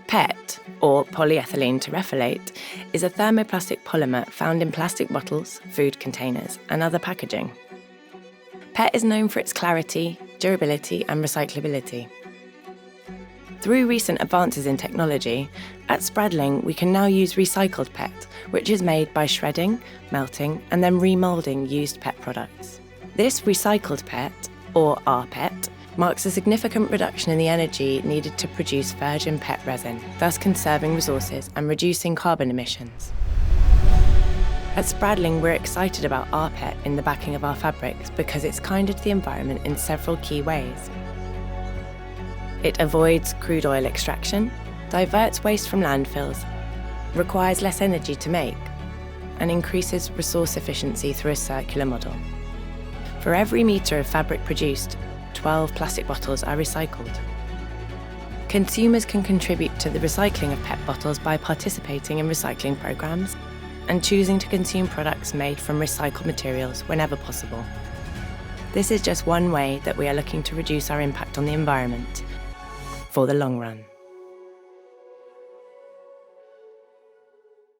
PET, or polyethylene terephthalate, is a thermoplastic polymer found in plastic bottles, food containers, and other packaging. PET is known for its clarity, durability, and recyclability. Through recent advances in technology, at Spradling we can now use recycled PET, which is made by shredding, melting, and then remoulding used PET products. This recycled PET, or RPET, marks a significant reduction in the energy needed to produce virgin PET resin, thus conserving resources and reducing carbon emissions. At Spradling, we're excited about RPET in the backing of our fabrics because it's kinder to the environment in several key ways. It avoids crude oil extraction, diverts waste from landfills, requires less energy to make, and increases resource efficiency through a circular model. For every metre of fabric produced, 12 plastic bottles are recycled. Consumers can contribute to the recycling of PET bottles by participating in recycling programmes and choosing to consume products made from recycled materials whenever possible. This is just one way that we are looking to reduce our impact on the environment for the long run.